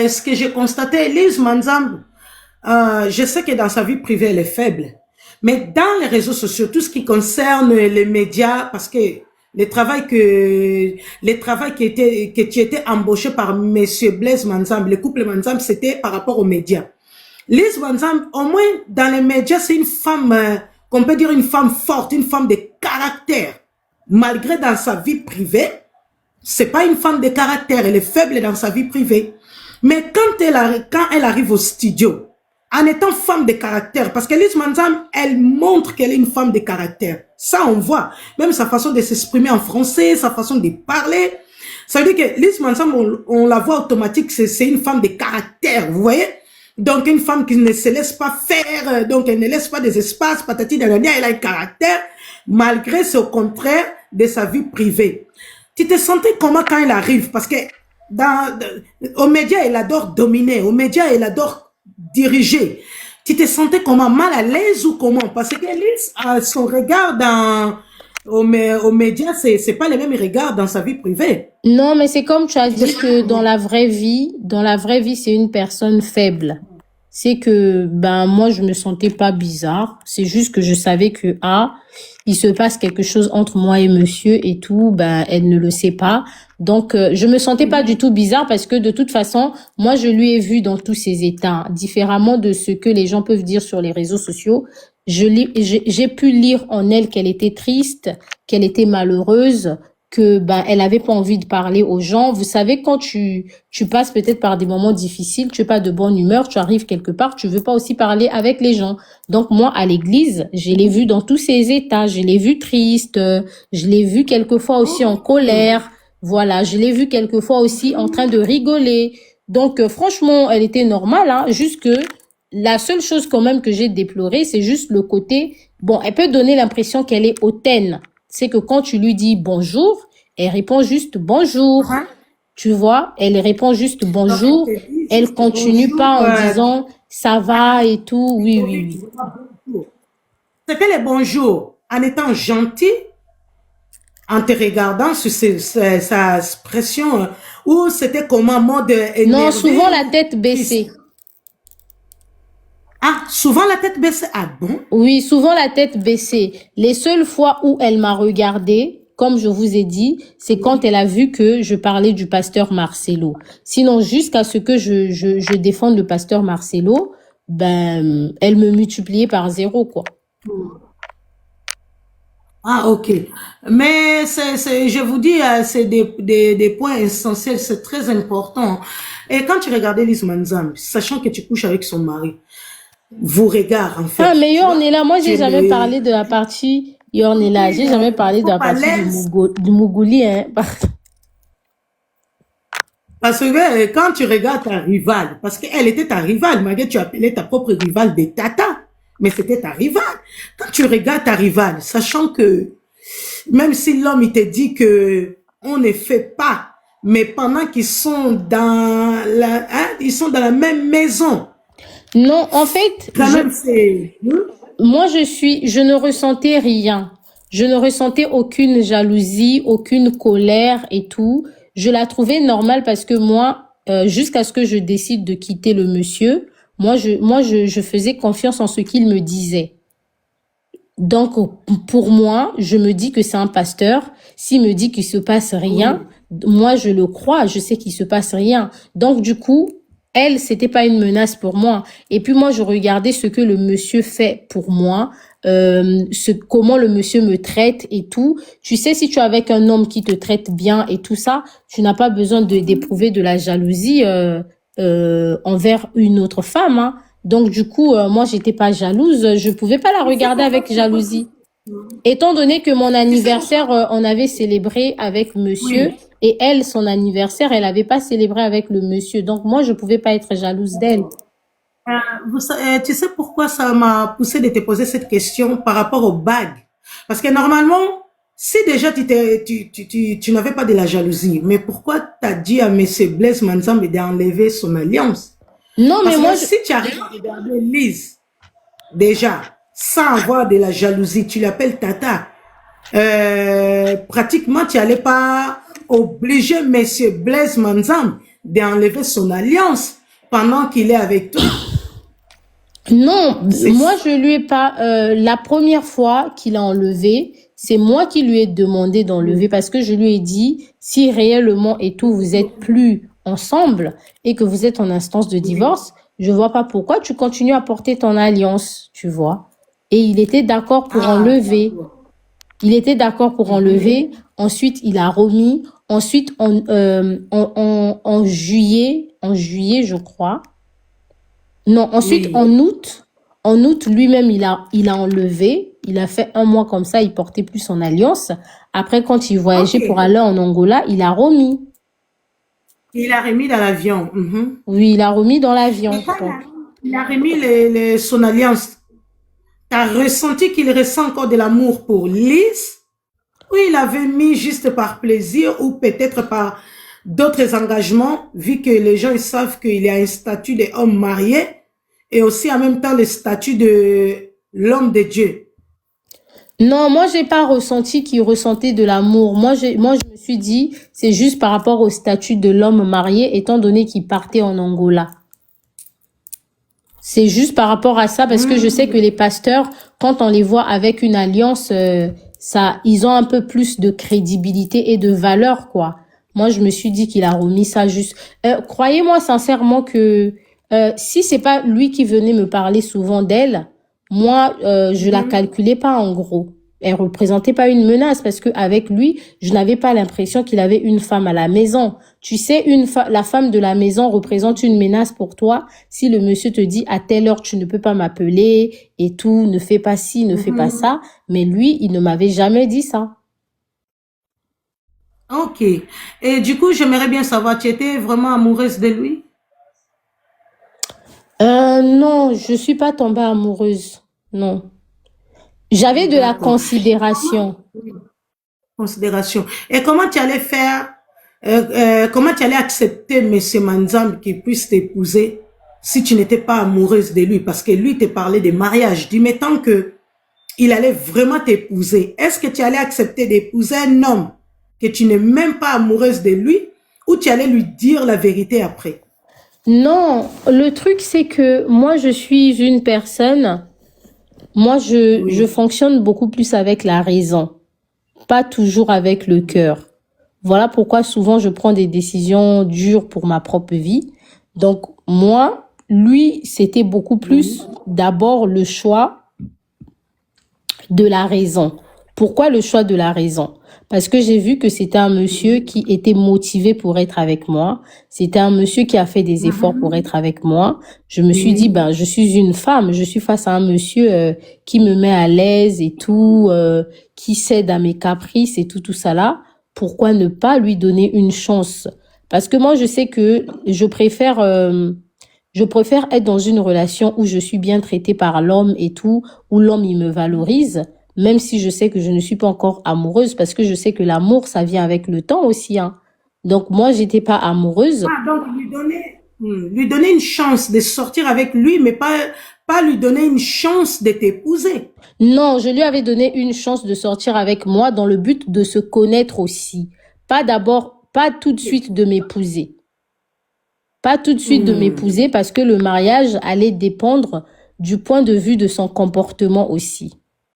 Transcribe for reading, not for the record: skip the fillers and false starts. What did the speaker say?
ce que j'ai constaté, Lise Manzam, je sais que dans sa vie privée, elle est faible. Mais dans les réseaux sociaux, tout ce qui concerne les médias, parce que les travail que tu étais embauché par Monsieur Blaise Manzam, le couple Manzam, c'était par rapport aux médias. Lise Manzam, au moins, dans les médias, c'est une femme, qu'on peut dire une femme forte, une femme de caractère. Malgré dans sa vie privée, c'est pas une femme de caractère, elle est faible dans sa vie privée. Mais quand elle arrive au studio, en étant femme de caractère, parce que Lise Manzam, elle montre qu'elle est une femme de caractère. Ça, on voit. Même sa façon de s'exprimer en français, sa façon de parler. Ça veut dire que Lise Manzam, on la voit automatique, c'est une femme de caractère, vous voyez? Donc, une femme qui ne se laisse pas faire, donc elle ne laisse pas des espaces, patati nanana, elle a un caractère, malgré c'est au contraire de sa vie privée. Tu te sentais comment quand elle arrive? Parce que aux médias, elle adore dominer. Aux médias, elle adore diriger. Tu te sentais comment? Mal à l'aise ou comment? Parce que son regard aux médias, c'est pas le même regard dans sa vie privée. Non, mais c'est comme tu as dit que dans la vraie vie, c'est une personne faible. C'est que, ben, moi, je me sentais pas bizarre. C'est juste que je savais que, il se passe quelque chose entre moi et monsieur et tout, ben, elle ne le sait pas. Donc, je me sentais pas du tout bizarre parce que de toute façon, moi, je lui ai vu dans tous ses états, différemment de ce que les gens peuvent dire sur les réseaux sociaux. J'ai pu lire en elle qu'elle était triste, qu'elle était malheureuse, que ben elle avait pas envie de parler aux gens. Vous savez, quand tu passes peut-être par des moments difficiles, tu es pas de bonne humeur, tu arrives quelque part, tu veux pas aussi parler avec les gens. Donc moi à l'église, je l'ai vue dans tous ses états, je l'ai vue triste, je l'ai vue quelquefois aussi en colère. Voilà, je l'ai vue quelquefois aussi en train de rigoler. Donc franchement, elle était normale, hein, juste que la seule chose quand même que j'ai déplorée, c'est juste le côté, bon, elle peut donner l'impression qu'elle est hautaine. C'est que quand tu lui dis bonjour, elle répond juste bonjour. Tu vois, elle répond juste bonjour. Elle continue Bonjour, pas en disant ça va et tout. Oui, oui, oui. c'était les bonjours en étant gentil, en te regardant sur sa expression, ou c'était comment, mode Non, énervé souvent la ou tête baissée. triste. Ah, souvent la tête baissée. Ah bon? Oui, souvent la tête baissée. Les seules fois où elle m'a regardée, comme je vous ai dit, c'est quand elle a vu que je parlais du pasteur Marcelo. Sinon, jusqu'à ce que je défende le pasteur Marcelo, ben, elle me multipliait par 0, quoi. Ah, ok. Mais je vous dis, c'est des points essentiels, c'est très important. Et quand tu regardais Lise Manzam, sachant que tu couches avec son mari, vous regardez en Ah, fait, mais tu vois, Yornella, moi, j'ai tu jamais le... parlé de la partie Yornella. J'ai jamais parlé de faut la pas partie l'aise. du Mougouli, hein. Parce que quand tu regardes ta rivale, parce qu'elle était ta rivale, malgré que tu appelais ta propre rivale des tata, mais c'était ta rivale. Quand tu regardes ta rivale, sachant que même si l'homme il te dit que on ne fait pas, mais pendant qu'ils sont ils sont dans la même maison, Non, en fait, quand même c'est, moi, je ne ressentais rien. Je ne ressentais aucune jalousie, aucune colère et tout. Je la trouvais normale parce que moi, jusqu'à ce que je décide de quitter le monsieur, je faisais confiance en ce qu'il me disait. Donc, pour moi, je me dis que c'est un pasteur. S'il me dit qu'il se passe rien, moi, je le crois. Je sais qu'il se passe rien. Donc, du coup, elle, c'était pas une menace pour moi. Et puis, moi, je regardais ce que le monsieur fait pour moi, comment le monsieur me traite et tout. Tu sais, si tu es avec un homme qui te traite bien et tout ça, tu n'as pas besoin d'éprouver de la jalousie, envers une autre femme, hein. Donc, du coup, moi, j'étais pas jalouse. Je pouvais pas la tu sais regarder pourquoi avec jalousie. Étant donné que mon tu sais pourquoi anniversaire, on avait célébré avec monsieur oui. et elle, son anniversaire, elle avait pas célébré avec le monsieur. Donc, moi, je pouvais pas être jalouse d'elle. Tu sais pourquoi ça m'a poussé de te poser cette question par rapport aux bagues? Parce que normalement, si déjà tu n'avais pas de la jalousie, mais pourquoi t'as dit à Monsieur Blaise Manzambe d'enlever son alliance? Non, mais Parce moi, que si tu arrives à regarder Lise, déjà, sans avoir de la jalousie, tu l'appelles Tata, pratiquement tu n'allais pas obliger Monsieur Blaise Manzambe d'enlever son alliance pendant qu'il est avec toi. Non, C'est moi je lui ai pas. La première fois qu'il a enlevé, c'est moi qui lui ai demandé d'enlever parce que je lui ai dit si réellement et tout vous êtes plus ensemble et que vous êtes en instance de divorce, je vois pas pourquoi tu continues à porter ton alliance, tu vois. Et il était d'accord pour ah, enlever. Il était d'accord pour enlever. Ensuite, il a remis. Ensuite, en juillet, je crois. Non, ensuite, oui. en août, lui-même, il a enlevé. Il a fait un mois comme ça, il portait plus son alliance. Après, quand il Ok. voyageait pour aller en Angola, il a remis. Il a remis dans l'avion. Mhm. Oui, il a remis dans Et l'avion. quand Donc, il a remis son alliance, t'as ressenti qu'il ressent encore de l'amour pour Lise ou il avait mis juste par plaisir ou peut-être par d'autres engagements, vu que les gens ils savent qu'il y a un statut d'homme marié et aussi en même temps le statut de l'homme de Dieu. non, moi, j'ai pas ressenti qu'il ressentait de l'amour. Moi, je me suis dit, c'est juste par rapport au statut de l'homme marié, étant donné qu'il partait en Angola. C'est juste par rapport à ça, parce que je sais que les pasteurs, quand on les voit avec une alliance, ça, ils ont un peu plus de crédibilité et de valeur, quoi. Moi, je me suis dit qu'il a remis ça juste. Croyez-moi sincèrement que si c'est pas lui qui venait me parler souvent d'elle, moi, je la Mhm. calculais pas en gros. Elle représentait pas une menace parce que avec lui, je n'avais pas l'impression qu'il avait une femme à la maison. Tu sais, la femme de la maison représente une menace pour toi si le monsieur te dit à telle heure tu ne peux pas m'appeler et tout, ne fais pas ci, ne fais pas Mhm. ça. Mais lui, il ne m'avait jamais dit ça. Ok. Et du coup, j'aimerais bien savoir, tu étais vraiment amoureuse de lui? Non, je suis pas tombée amoureuse. Non. J'avais de la D'accord. considération. Considération. Et comment tu allais faire, comment tu allais accepter Monsieur Manzam qui puisse t'épouser si tu n'étais pas amoureuse de lui? Parce que lui te parlait de mariage. Dis, mais tant que il allait vraiment t'épouser, est-ce que tu allais accepter d'épouser un homme que tu n'es même pas amoureuse de lui ou tu allais lui dire la vérité après? Non, le truc c'est que moi je suis une personne, je Oui. fonctionne beaucoup plus avec la raison, pas toujours avec le cœur. Voilà pourquoi souvent je prends des décisions dures pour ma propre vie. Donc moi, lui, c'était beaucoup Oui. plus d'abord le choix de la raison. Pourquoi le choix de la raison? Parce que j'ai vu que c'était un monsieur qui était motivé pour être avec moi. C'était un monsieur qui a fait des efforts pour Mhm. être avec moi. Je me suis dit, Oui. ben, je suis une femme, je suis face à un monsieur qui me met à l'aise et tout, qui cède à mes caprices et tout ça là. Pourquoi ne pas lui donner une chance? Parce que moi, je sais que je préfère être dans une relation où je suis bien traitée par l'homme et tout, où l'homme il me valorise, même si je sais que je ne suis pas encore amoureuse, parce que je sais que l'amour, ça vient avec le temps aussi, hein. Donc moi, j'étais pas amoureuse. Ah, donc lui donner une chance de sortir avec lui, mais pas lui donner une chance de t'épouser. Non, je lui avais donné une chance de sortir avec moi dans le but de se connaître aussi. Pas d'abord, pas tout de suite de m'épouser. Pas tout de suite de Hmm. m'épouser parce que le mariage allait dépendre du point de vue de son comportement aussi.